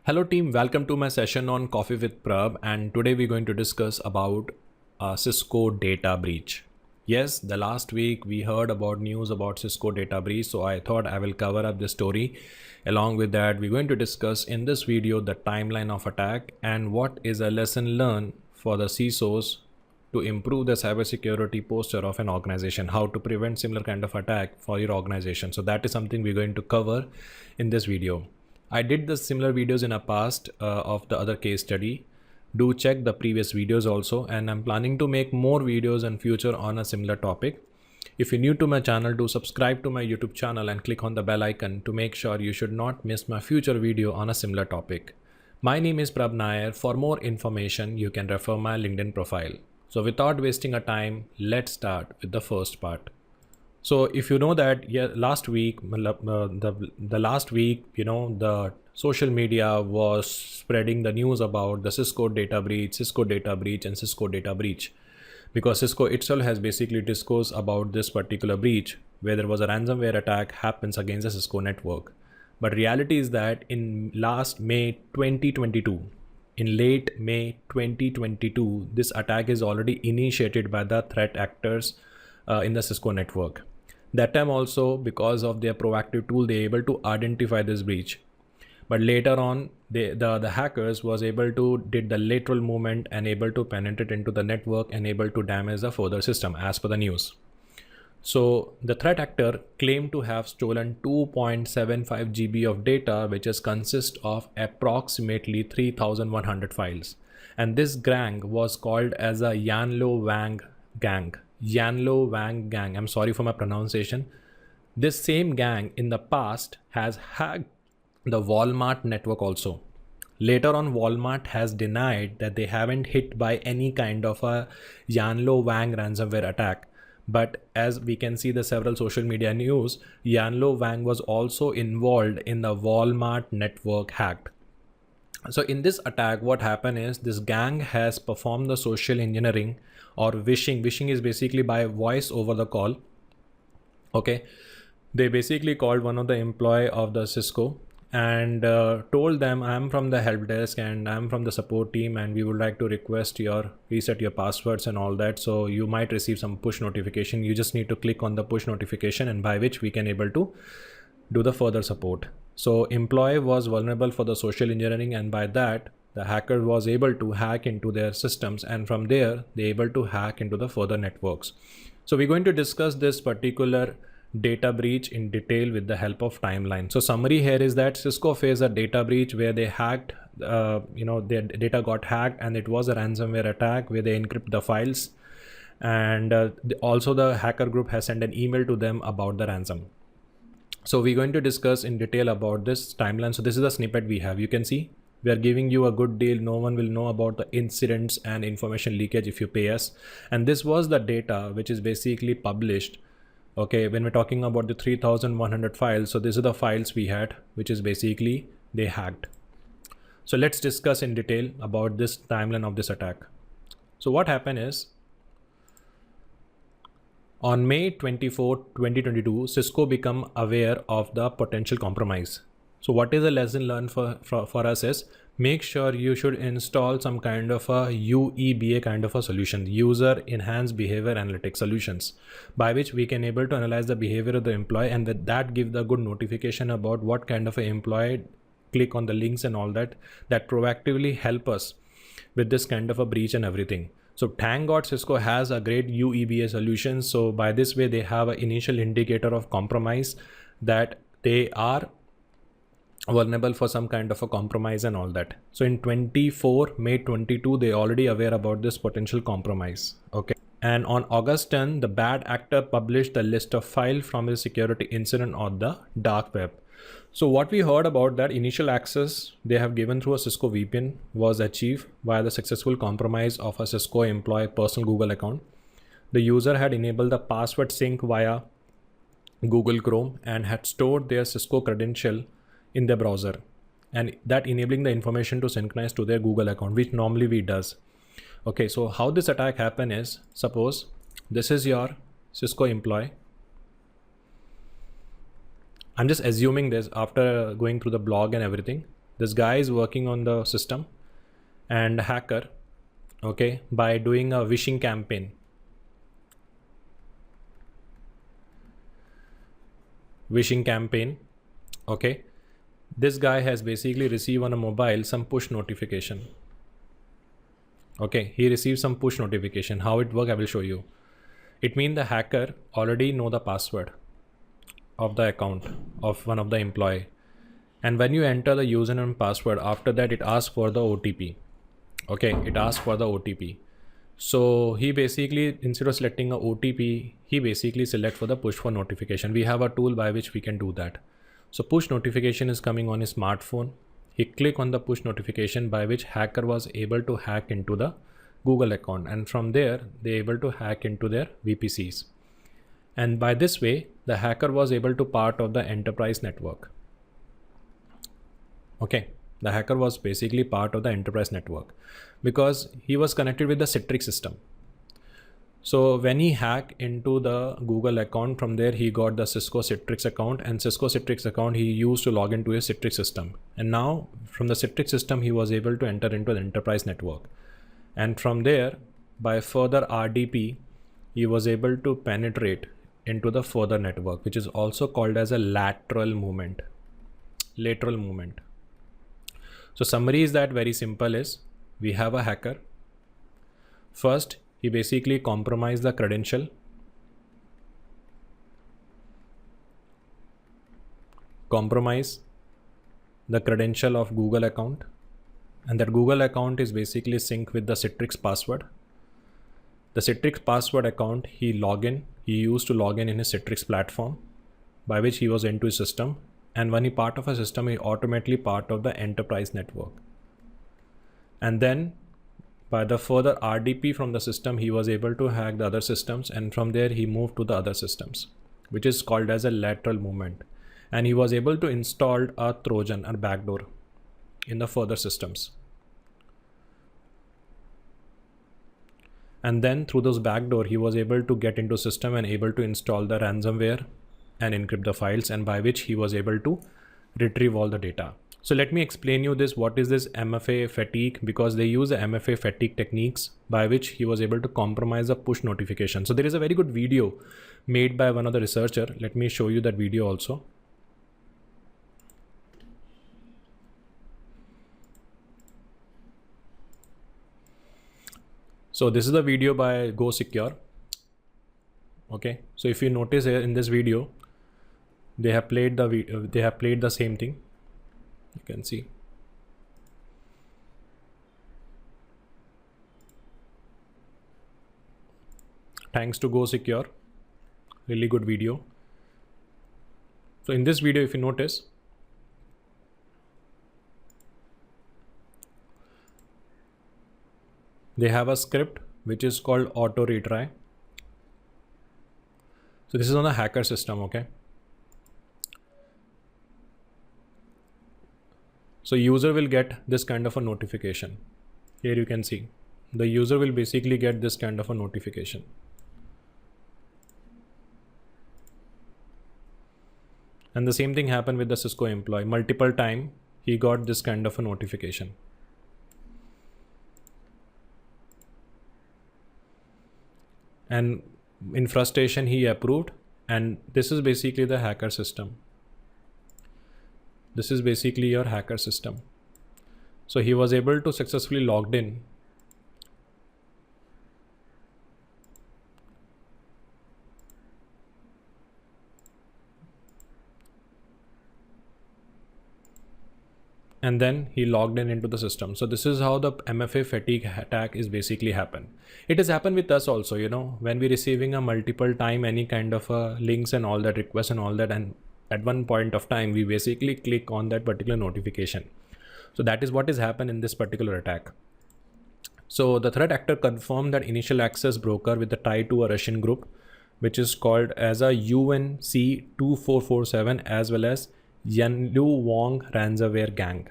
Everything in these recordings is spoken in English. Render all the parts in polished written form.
Hello team, welcome to my session on Coffee with Prabh, and today we're going to discuss about Cisco data breach. Yes, the last week we heard about news about Cisco data breach, so I thought I will cover up the story. Along with that, we're going to discuss in this video the timeline of attack and what is a lesson learned for the CISOs to improve the cybersecurity posture of an organization, how to prevent similar kind of attack for your organization. So that is something we're going to cover in this video. I did the similar videos in a past of the other case study. Do check the previous videos also, and I'm planning to make more videos in future on a similar topic. If you're new to my channel, do subscribe to my YouTube channel and click on the bell icon to make sure you should not miss my future video on a similar topic. My name is Prabh Nair. For more information, you can refer my LinkedIn profile. So without wasting a time, let's start with the first part. So if you know that last week, the last week, the social media was spreading the news about the Cisco data breach, and Cisco data breach, because Cisco itself has basically disclosed about this particular breach where there was a ransomware attack happens against the Cisco network. But reality is that in last May 2022, in late May 2022, this attack is already initiated by the threat actors in the Cisco network. That time also, because of their proactive tool, they able to identify this breach. But later on, the hackers was able to did the lateral movement and able to penetrate into the network and able to damage the further system as per the news. So the threat actor claimed to have stolen 2.75 GB of data, which is consist of approximately 3,100 files. And this gang was called as a Yanlo Wang gang. Yanlo Wang gang. I'm sorry for my pronunciation. This same gang in the past has hacked the Walmart network also. Later on, Walmart has denied that they haven't hit by any kind of a Yanlo Wang ransomware attack. But as we can see the several social media news, Yanlo Wang was also involved in the Walmart network hacked. So in this attack, what happened is this gang has performed the social engineering or vishing. Vishing is basically by voice over the call. Okay. They basically called one of the employee of the Cisco and told them, I'm from the help desk and I'm from the support team and we would like to request your reset your passwords and all that. So you might receive some push notification. You just need to click on the push notification, and by which we can able to do the further support. So employee was vulnerable for the social engineering, and by that the hacker was able to hack into their systems, and from there they able to hack into the further networks. So we're going to discuss this particular data breach in detail with the help of timeline. So summary here is that Cisco faced a data breach where they hacked, their data got hacked, and it was a ransomware attack where they encrypt the files, and also the hacker group has sent an email to them about the ransom. So we're going to discuss in detail about this timeline. So this is the snippet we have. You can see we are giving you a good deal. No one will know about the incidents and information leakage if you pay us. And this was the data which is basically published. Okay, when we're talking about the 3,100 files, so this is the files we had, which is basically they hacked. So let's discuss in detail about this timeline of this attack. So what happened is, on May 24, 2022, Cisco became aware of the potential compromise. So what is the lesson learned for us is, make sure you should install some kind of a UEBA kind of a solution, user enhanced behavior analytics solutions, by which we can able to analyze the behavior of the employee, and with that give the good notification about what kind of an employee click on the links and all that proactively help us with this kind of a breach and everything. So thank God Cisco has a great UEBA solution. So by this way, they have an initial indicator of compromise that they are vulnerable for some kind of a compromise and all that. So in May 22, they already aware about this potential compromise. Okay. And on August 10, the bad actor published the list of files from the security incident on the dark web. So what we heard about that initial access they have given through a Cisco VPN was achieved via the successful compromise of a Cisco employee personal Google account. The user had enabled the password sync via Google Chrome and had stored their Cisco credential in their browser, and that enabling the information to synchronize to their Google account, which normally we does. Okay, so how this attack happen is, suppose this is your Cisco employee. I'm just assuming this after going through the blog and everything. This guy is working on the system and hacker, okay, by doing a wishing campaign. Okay, this guy has basically received on a mobile some push notification. Okay, he received some push notification. How it works, I will show you. It means the hacker already know the password of the account of one of the employee, and when you enter the username and password, after that it asks for the OTP. Okay, it asks for the OTP. So he basically, instead of selecting a OTP, he basically select for the push for notification. We have a tool by which we can do that. So push notification is coming on his smartphone. He click on the push notification, by which hacker was able to hack into the Google account, and from there they able to hack into their VPCs. And by this way, the hacker was able to part of the enterprise network. Okay, the hacker was basically part of the enterprise network because he was connected with the Citrix system. So when he hacked into the Google account, from there he got the Cisco Citrix account, and Cisco Citrix account he used to log into his Citrix system. And now from the Citrix system, he was able to enter into the enterprise network. And from there, by further RDP, he was able to penetrate into the further network, which is also called as a lateral movement. So summary is that very simple is, we have a hacker. First, he basically compromised the credential. Compromise the credential of Google account, and that Google account is basically synced with the Citrix password. The Citrix password account he used to log in his Citrix platform, by which he was into his system. And when he part of a system, he automatically part of the enterprise network. And then by the further RDP from the system, he was able to hack the other systems, and from there he moved to the other systems, which is called as a lateral movement. And he was able to install a Trojan or backdoor in the further systems. And then through those backdoor, he was able to get into system and able to install the ransomware and encrypt the files, and by which he was able to retrieve all the data. So let me explain you this, what is this Mfa Fatigue, because they use the Mfa Fatigue techniques by which he was able to compromise the push notification. So there is a very good video made by one of the researcher. Let me show you that video also. So this is the video by Go Secure. Okay, so if you notice here in this video, they have played the same thing. You can see. Thanks to Go Secure, really good video. So in this video, if you notice, they have a script which is called auto retry. So this is on the hacker system, okay? So user will get this kind of a notification. Here you can see the user will basically get this kind of a notification. And the same thing happened with the Cisco employee. Multiple time he got this kind of a notification. And in frustration he approved, and this is basically the hacker system. This is basically your hacker system. So he was able to successfully logged in. And then he logged in into the system. So this is how the Mfa Fatigue attack is basically happened. It has happened with us also, you know, when we're receiving a multiple time any kind of links and all that, requests and all that, and at one point of time we basically click on that particular notification. So that is what has happened in this particular attack. So the threat actor confirmed that initial access broker with a tie to a Russian group, which is called as a UNC2447, as well as Yanlu Wong ransomware gang.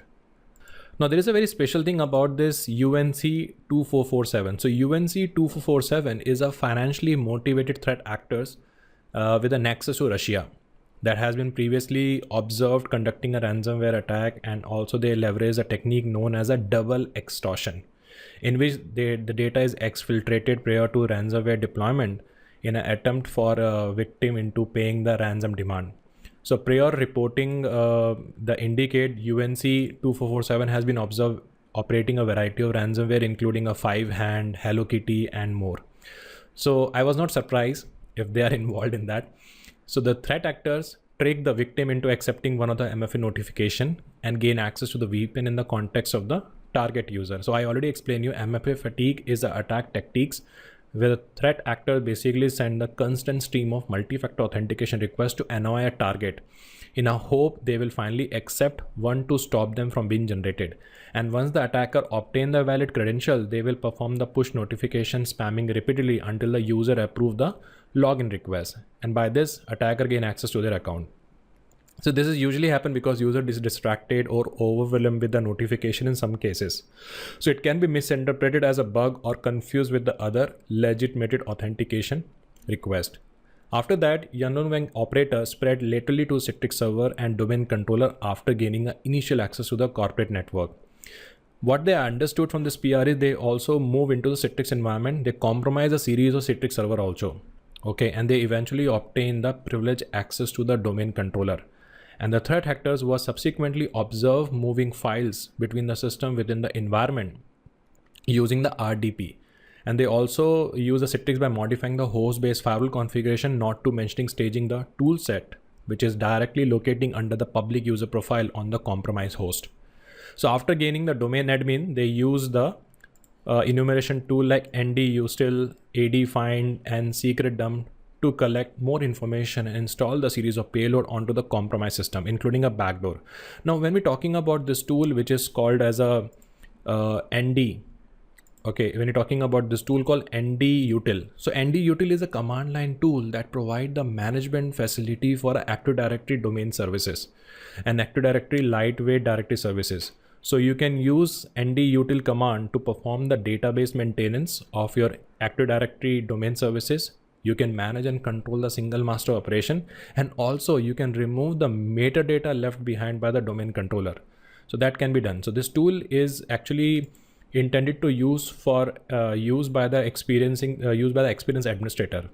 Now there is a very special thing about this UNC2447. So UNC2447 is a financially motivated threat actors with a nexus to Russia. that has been previously observed conducting a ransomware attack, and also they leverage a technique known as a double extortion, in which the data is exfiltrated prior to ransomware deployment in an attempt for a victim into paying the ransom demand. So prior reporting the indicate UNC 2447 has been observed operating a variety of ransomware, including a 5-hand, Hello Kitty, and more. So I was not surprised if they are involved in that. So the threat actors trick the victim into accepting one of the MFA notification and gain access to the VPN in the context of the target user. So I already explained you Mfa Fatigue is the attack tactics where the threat actor basically send a constant stream of multi-factor authentication requests to annoy a target in a hope they will finally accept one to stop them from being generated. And once the attacker obtain the valid credential, they will perform the push notification spamming repeatedly until the user approve the login request. And by this, attacker gain access to their account. So this is usually happen because user is distracted or overwhelmed with the notification in some cases. So it can be misinterpreted as a bug or confused with the other legitimate authentication request. After that, unknown operator spread laterally to Citrix server and domain controller after gaining initial access to the corporate network. What they understood from this PR is they also move into the Citrix environment. They compromise a series of Citrix server also. Okay, and they eventually obtain the privileged access to the domain controller. And the threat actors were subsequently observed moving files between the system within the environment using the RDP. And they also use the Citrix by modifying the host-based firewall configuration, not to mentioning staging the tool set, which is directly locating under the public user profile on the compromised host. So after gaining the domain admin, they use the enumeration tool like ND util, AD find, and secret dump to collect more information and install the series of payload onto the compromised system, including a backdoor. Now, when we're talking about this tool, which is called as a ND, okay, when you're talking about this tool called ND util. So ND util is a command line tool that provide the management facility for Active Directory domain services and Active Directory lightweight directory services. So you can use ND util command to perform the database maintenance of your Active Directory domain services. You can manage and control the single master operation, and also you can remove the metadata left behind by the domain controller. So that can be done. So this tool is actually intended to use for use by the experienced administrator.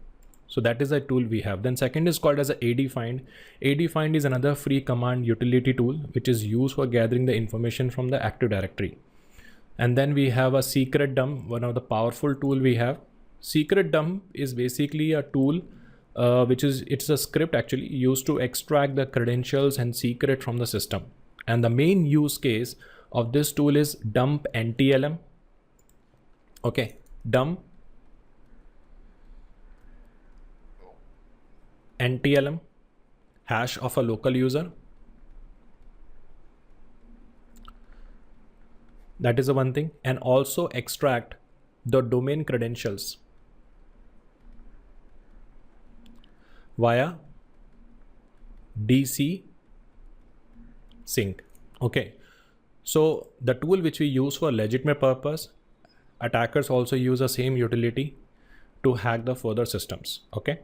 So that is a tool we have. Then second is called as a AD find. AD find is another free command utility tool which is used for gathering the information from the Active Directory. And then we have a secret dump, one of the powerful tool we have. Secret dump is basically a tool it's a script actually used to extract the credentials and secret from the system. And the main use case of this tool is dump NTLM. Okay, dump NTLM hash of a local user. That is the one thing. And also extract the domain credentials via DC sync. Okay. So the tool which we use for legitimate purpose, attackers also use the same utility to hack the further systems. Okay.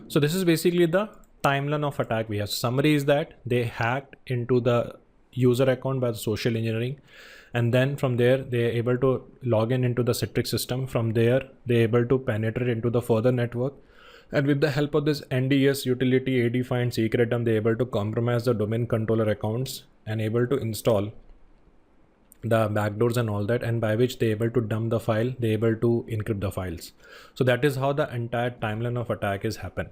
So this is basically the timeline of attack we have. Summary is that they hacked into the user account by the social engineering, and then from there they are able to log into the Citrix system. From there they are able to penetrate into the further network, and with the help of this NDS utility, AD find, secret dump, they are able to compromise the domain controller accounts and able to install the backdoors and all that, and by which they are able to dump the file, they are able to encrypt the files. So that is how the entire timeline of attack is happen.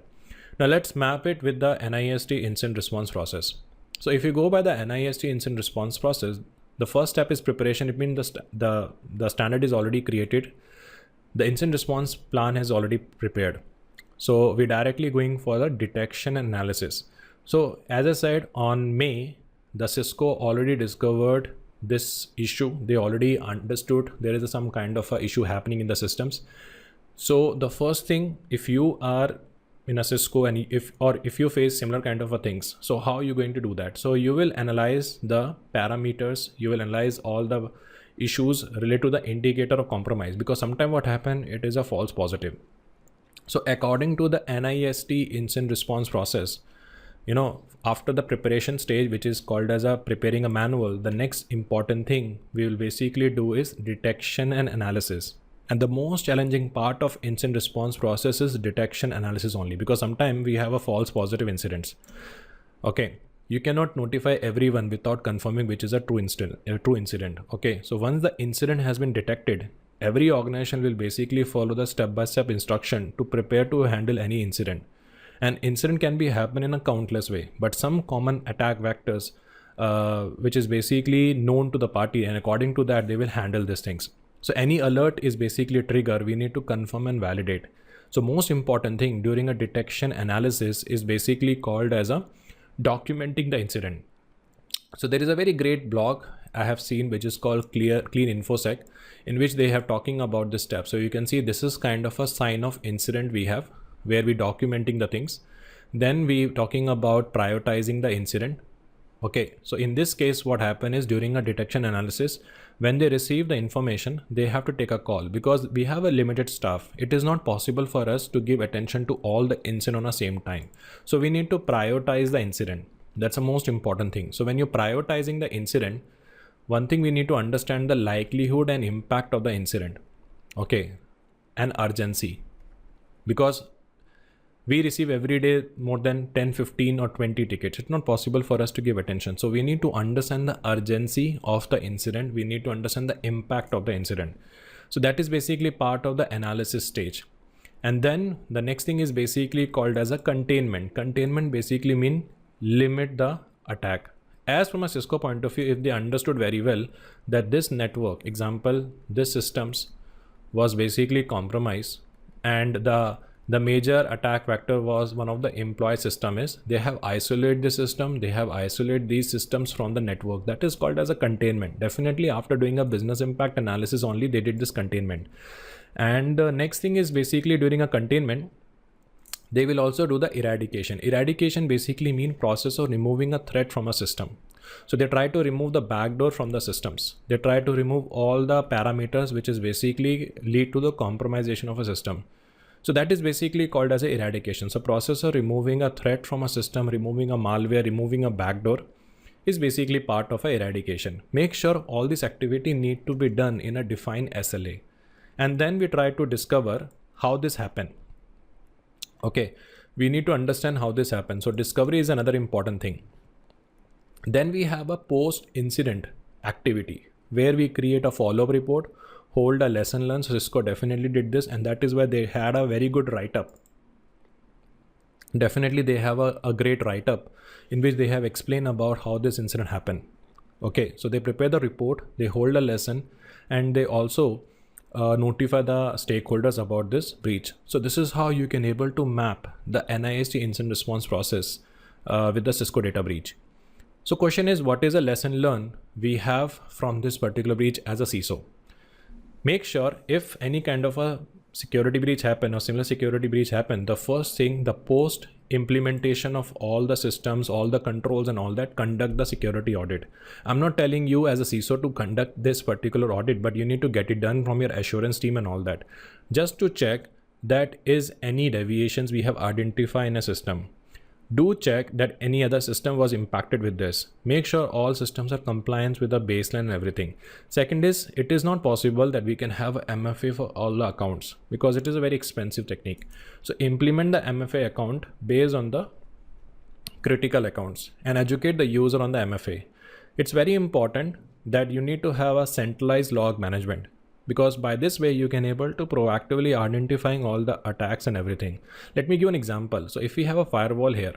Now let's map it with the NIST incident response process. So if you go by the NIST incident response process, the first step is preparation. It means the standard is already created. The incident response plan has already prepared. So we're directly going for the detection and analysis. So as I said, on May, the CISCO already discovered this issue. They already understood there is some kind of a issue happening in the systems. So the first thing, if you are in a CISCO and if you face similar kind of a things, so how are you going to do that? So you will analyze the parameters, you will analyze all the issues related to the indicator of compromise, because sometimes what happen, it is a false positive. So according to the NIST incident response process, After the preparation stage, which is called as a preparing a manual, the next important thing we will basically do is detection and analysis. And the most challenging part of incident response process is detection analysis only, because sometimes we have a false positive incidents. Okay, you cannot notify everyone without confirming which is a true incident. Okay, so once the incident has been detected, every organization will basically follow the step-by-step instruction to prepare to handle any incident. An incident can be happen in a countless way, but some common attack vectors, which is basically known to the party, and according to that, they will handle these things. So any alert is basically a trigger. We need to confirm and validate. So most important thing during a detection analysis is basically called as a documenting the incident. So there is a very great blog I have seen, which is called Clean InfoSec, in which they have talking about this step. So you can see this is kind of a sign of incident we have, where we documenting the things. Then we talking about prioritizing the incident. Okay, so in this case, what happened is during a detection analysis, when they receive the information, they have to take a call, because we have a limited staff. It is not possible for us to give attention to all the incident on the same time. So we need to prioritize the incident. That's the most important thing. So when you're prioritizing the incident, one thing we need to understand the likelihood and impact of the incident. Okay, and urgency, because we receive every day more than 10, 15 or 20 tickets. It's not possible for us to give attention. So we need to understand the urgency of the incident. We need to understand the impact of the incident. So that is basically part of the analysis stage. And then the next thing is basically called as a containment. Containment basically mean limit the attack. As from a CISCO point of view, if they understood very well that this network, example, this systems was basically compromised, and the major attack vector was one of the employee system, is they have isolated the system, they have isolated these systems from the network. That is called as a containment. Definitely after doing a business impact analysis only, they did this containment. And the next thing is basically during a containment, they will also do the eradication. Eradication basically mean process of removing a threat from a system. So they try to remove the backdoor from the systems. They try to remove all the parameters which is basically lead to the compromisation of a system. So that is basically called as a eradication. So process of removing a threat from a system, removing a malware, removing a backdoor is basically part of a eradication. Make sure all this activity need to be done in a defined SLA. And then we try to discover how this happened. Okay, we need to understand how this happened. So discovery is another important thing. Then we have a post-incident activity where we create a follow-up report, hold a lesson learned. So CISCO definitely did this, and that is why they had a very good write-up. Definitely they have a great write-up in which they have explained about how this incident happened. Okay, so they prepare the report, they hold a lesson, and they also notify the stakeholders about this breach. So this is how you can able to map the NIST incident response process with the CISCO data breach. So question is, what is a lesson learned we have from this particular breach as a CISO? Make sure if any kind of a security breach happen or similar security breach happen, the first thing, the post implementation of all the systems, all the controls and all that, conduct the security audit. I'm not telling you as a CISO to conduct this particular audit, but you need to get it done from your assurance team and all that, just to check that is any deviations we have identified in a system. Do check that any other system was impacted with this. Make sure all systems are compliant with the baseline and everything. Second is, it is not possible that we can have a MFA for all the accounts because it is a very expensive technique. So implement the MFA account based on the critical accounts and educate the user on the MFA. It's very important that you need to have a centralized log management, because by this way you can able to proactively identifying all the attacks and everything. Let me give an example. So if we have a firewall here,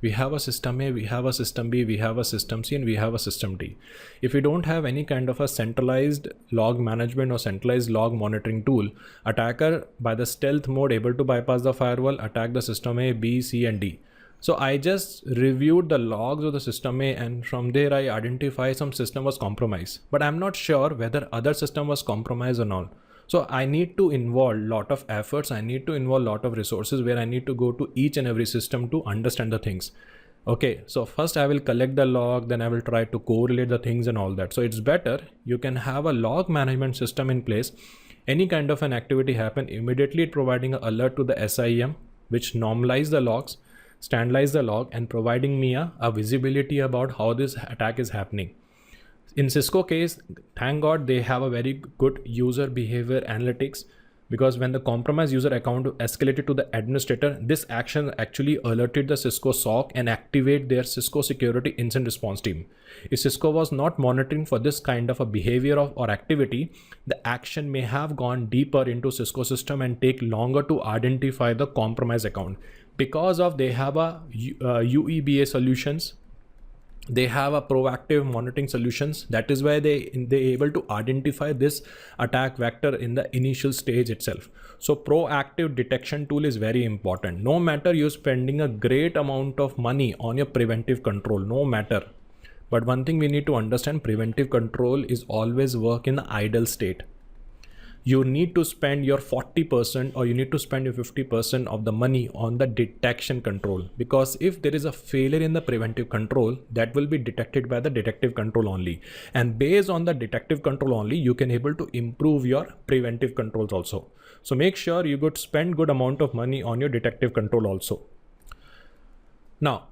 we have a system A, we have a system B, we have a system C, and we have a system D. If we don't have any kind of a centralized log management or centralized log monitoring tool, attacker by the stealth mode able to bypass the firewall, attack the system A, B, C, and D. So I just reviewed the logs of the system A, and from there I identify some system was compromised, but I'm not sure whether other system was compromised or not. So I need to involve lot of efforts. I need to involve lot of resources where I need to go to each and every system to understand the things. Okay, so first I will collect the log, then I will try to correlate the things and all that. So it's better you can have a log management system in place. Any kind of an activity happen, immediately providing an alert to the SIEM, which normalize the logs. standardize the log, and providing me a visibility about how this attack is happening. In Cisco case, thank God they have a very good user behavior analytics, because when the compromised user account escalated to the administrator, this action actually alerted the Cisco SOC and activate their Cisco security incident response team. If Cisco was not monitoring for this kind of a behavior or activity, the action may have gone deeper into Cisco system and take longer to identify the compromised account. Because of they have a UEBA solutions, they have a proactive monitoring solutions. That is why they able to identify this attack vector in the initial stage itself. So proactive detection tool is very important. No matter you're spending a great amount of money on your preventive control, no matter. But one thing we need to understand, preventive control is always work in the idle state. You need to spend your 40% or you need to spend your 50% of the money on the detection control, because if there is a failure in the preventive control, that will be detected by the detective control only, and based on the detective control only you can able to improve your preventive controls also. So make sure you could spend good amount of money on your detective control also. Now,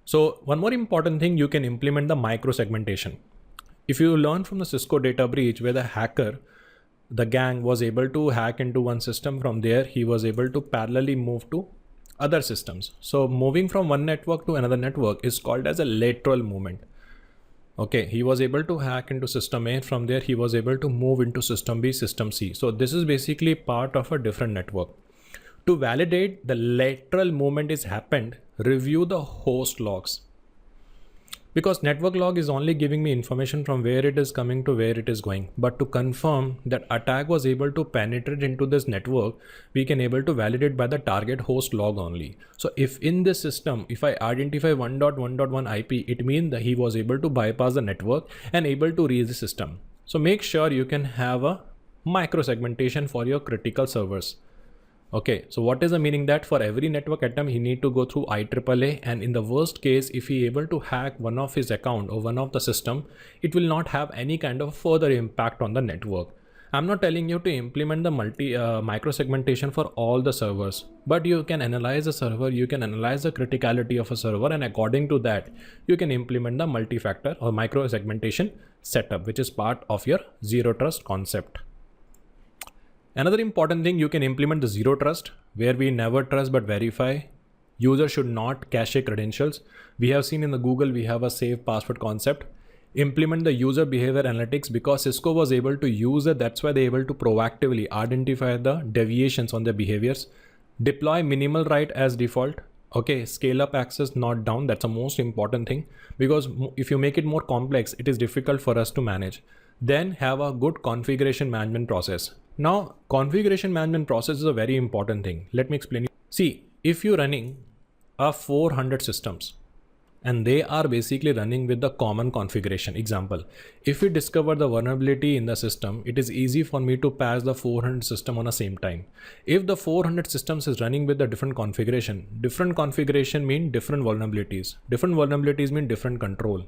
so one more important thing, you can implement the micro segmentation. If you learn from the Cisco data breach where the gang was able to hack into one system, from there he was able to parallelly move to other systems. So moving from one network to another network is called as a lateral movement. Okay, he was able to hack into system A, from there he was able to move into system B, system C. So this is basically part of a different network. To validate the lateral movement is happened, review the host logs. Because network log is only giving me information from where it is coming to where it is going. But to confirm that attack was able to penetrate into this network, we can able to validate by the target host log only. So if in this system, if I identify 1.1.1 IP, it means that he was able to bypass the network and able to reach the system. So make sure you can have a micro segmentation for your critical servers. Okay, so what is the meaning that for every network attempt he need to go through IAAA, and in the worst case if he able to hack one of his account or one of the system, it will not have any kind of further impact on the network. I'm not telling you to implement the micro segmentation for all the servers, but you can analyze the server, you can analyze the criticality of a server, and according to that you can implement the multi-factor or micro segmentation setup, which is part of your zero trust concept. Another important thing, you can implement the zero trust, where we never trust but verify. User should not cache credentials. We have seen in the Google, we have a safe password concept. Implement the user behavior analytics, because Cisco was able to use it. That's why they're able to proactively identify the deviations on their behaviors. Deploy minimal write as default. Okay, scale up access, not down. That's the most important thing, because if you make it more complex, it is difficult for us to manage. Then have a good configuration management process. Now, configuration management process is a very important thing. Let me explain you. See, if you're running a 400 systems and they are basically running with the common configuration. Example, if we discover the vulnerability in the system, it is easy for me to patch the 400 system on the same time. If the 400 systems is running with a different configuration mean different vulnerabilities. Different vulnerabilities mean different control.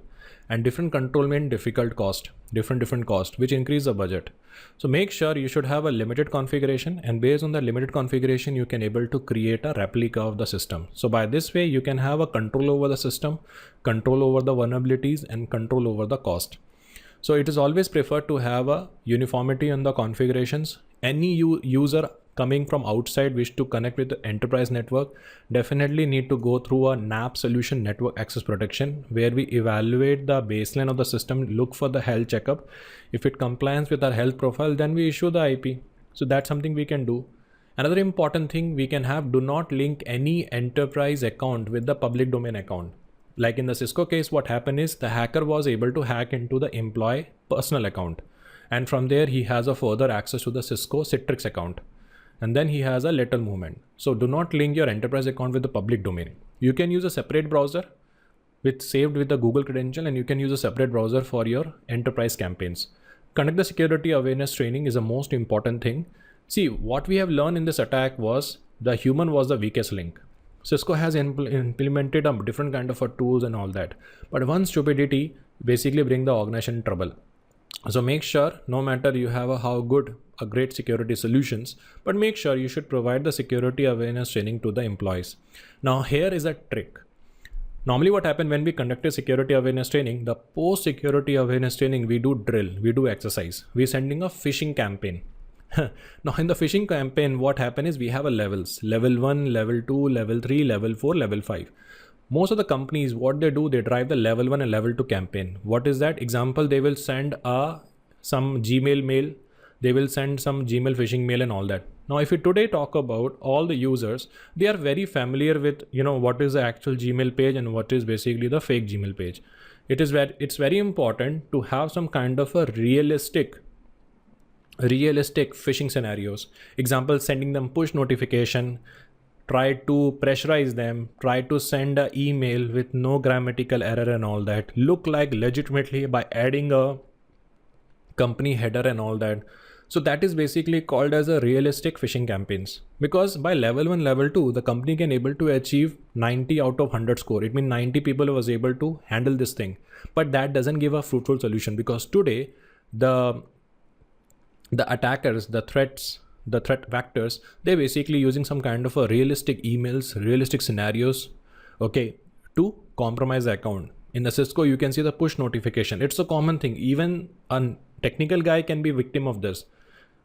And different control mean difficult cost, different cost, which increase the budget. So make sure you should have a limited configuration, and based on the limited configuration, you can able to create a replica of the system. So by this way, you can have a control over the system, control over the vulnerabilities, and control over the cost. So it is always preferred to have a uniformity in the configurations. Any user coming from outside wish to connect with the enterprise network, definitely need to go through a NAP solution, network access protection, where we evaluate the baseline of the system, look for the health checkup. If it complies with our health profile, then we issue the IP. So that's something we can do. Another important thing we can have, do not link any enterprise account with the public domain account. Like in the Cisco case, what happened is the hacker was able to hack into the employee personal account. And from there, he has a further access to the Cisco Citrix account. And then he has a lateral movement. So do not link your enterprise account with the public domain. You can use a separate browser with saved with the Google credential, and you can use a separate browser for your enterprise campaigns. Conduct the security awareness training is the most important thing. See, what we have learned in this attack was the human was the weakest link. Cisco has implemented a different kind of a tools and all that. But one stupidity basically bring the organization in trouble. So make sure, no matter you have a great security solutions, but make sure you should provide the security awareness training to the employees. Now here is a trick. Normally what happens when we conduct a security awareness training, the post security awareness training, we do drill, we do exercise, we're sending a phishing campaign. Now in the phishing campaign, what happens is we have a levels, level 1, level 2, level 3, level 4, level 5. Most of the companies, what they do, they drive the level 1 and level 2 campaign. What is that? Example, they will send some Gmail mail, they will send some Gmail phishing mail and all that. Now, if we today talk about all the users, they are very familiar with, what is the actual Gmail page and what is basically the fake Gmail page. It's very important to have some kind of a realistic phishing scenarios. Example, sending them push notification, try to pressurize them, try to send an email with no grammatical error and all that, look like legitimately by adding a company header and all that. So that is basically called as a realistic phishing campaigns, because by level 1, level 2, the company can able to achieve 90 out of 100 score. It means 90 people was able to handle this thing, but that doesn't give a fruitful solution, because today the attackers, the threat vectors, they're basically using some kind of a realistic emails, realistic scenarios, okay, to compromise the account. In the Cisco, you can see the push notification. It's a common thing. Even a technical guy can be victim of this.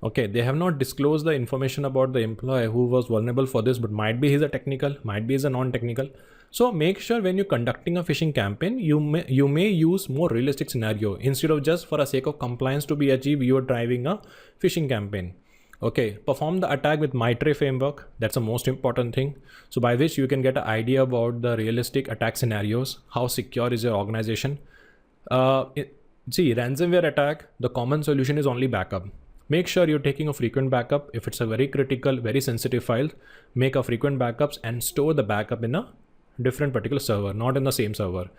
Okay, they have not disclosed the information about the employee who was vulnerable for this, but might be he's a technical, might be he's a non-technical. So make sure when you're conducting a phishing campaign, you may use more realistic scenario instead of just for a sake of compliance to be achieved, you are driving a phishing campaign. Okay, perform the attack with Retry framework. That's the most important thing. So by which you can get an idea about the realistic attack scenarios, how secure is your organization. See, ransomware attack, the common solution is only backup. Make sure you're taking a frequent backup. If it's a very critical, very sensitive file, make a frequent backups and store the backup in a different particular server, not in the same server.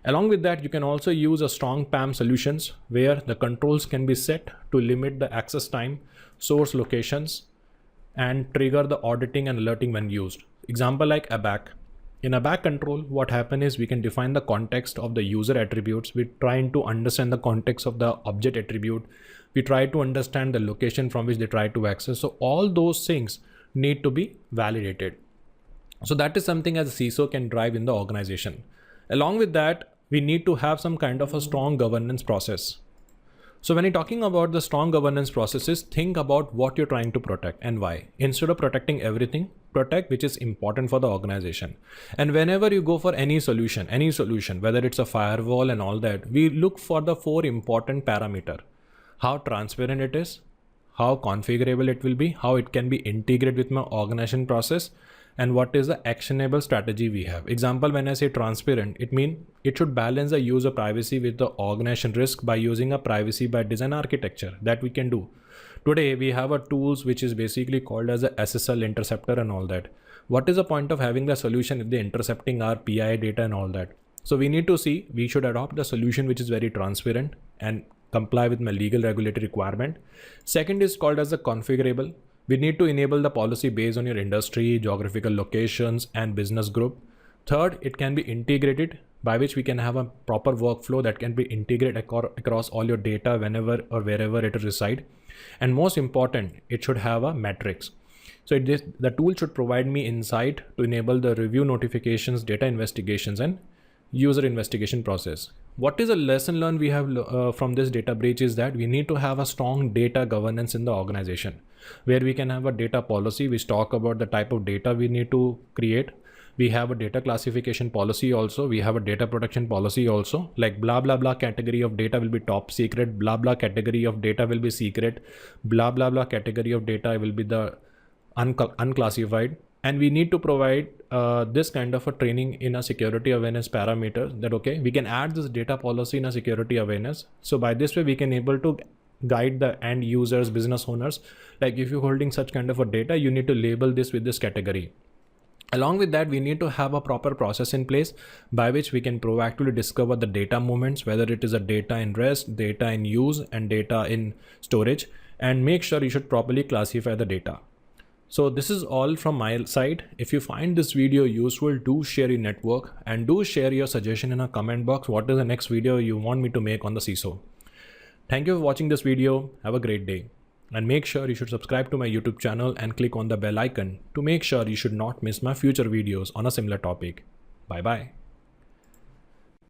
Along with that, you can also use a strong PAM solutions where the controls can be set to limit the access time, source locations, and trigger the auditing and alerting when used. Example like ABAC. In ABAC control, what happens is we can define the context of the user attributes. We're trying to understand the context of the object attribute. We try to understand the location from which they try to access. So all those things need to be validated. So that is something as a CISO can drive in the organization. Along with that, we need to have some kind of a strong governance process. So when you're talking about the strong governance processes, think about what you're trying to protect and why. Instead of protecting everything, protect which is important for the organization. And whenever you go for any solution, whether it's a firewall and all that, we look for the 4 important parameters. How transparent it is, how configurable it will be, how it can be integrated with my organization process, and what is the actionable strategy we have. Example, when I say transparent, it means it should balance the user privacy with the organization risk by using a privacy by design architecture that we can do. Today, we have a tools which is basically called as a SSL interceptor and all that. What is the point of having the solution if they're intercepting our PII data and all that? So we need to see, we should adopt the solution which is very transparent and comply with my legal regulatory requirement. Second is called as a configurable. We need to enable the policy based on your industry, geographical locations, and business group. Third, it can be integrated, by which we can have a proper workflow that can be integrated across all your data whenever or wherever it resides. And most important, it should have a metrics. So the tool should provide me insight to enable the review notifications, data investigations, and user investigation process. What is a lesson learned we have from this data breach is that we need to have a strong data governance in the organization, where we can have a data policy which talk about the type of data we need to create. We have a data classification policy also. We have a data protection policy also, like blah, blah, blah category of data will be top secret, blah, blah category of data will be secret, blah, blah, blah category of data will be the unclassified. And we need to provide this kind of a training in a security awareness parameter that, okay, we can add this data policy in a security awareness. So by this way, we can able to guide the end users, business owners. Like if you're holding such kind of a data, you need to label this with this category. Along with that, we need to have a proper process in place by which we can proactively discover the data movements, whether it is a data in rest, data in use, and data in storage, and make sure you should properly classify the data. So this is all from my side. If you find this video useful, do share your network and do share your suggestion in a comment box. What is the next video you want me to make on the CISO? Thank you for watching this video. Have a great day. And make sure you should subscribe to my YouTube channel and click on the bell icon to make sure you should not miss my future videos on a similar topic. Bye bye.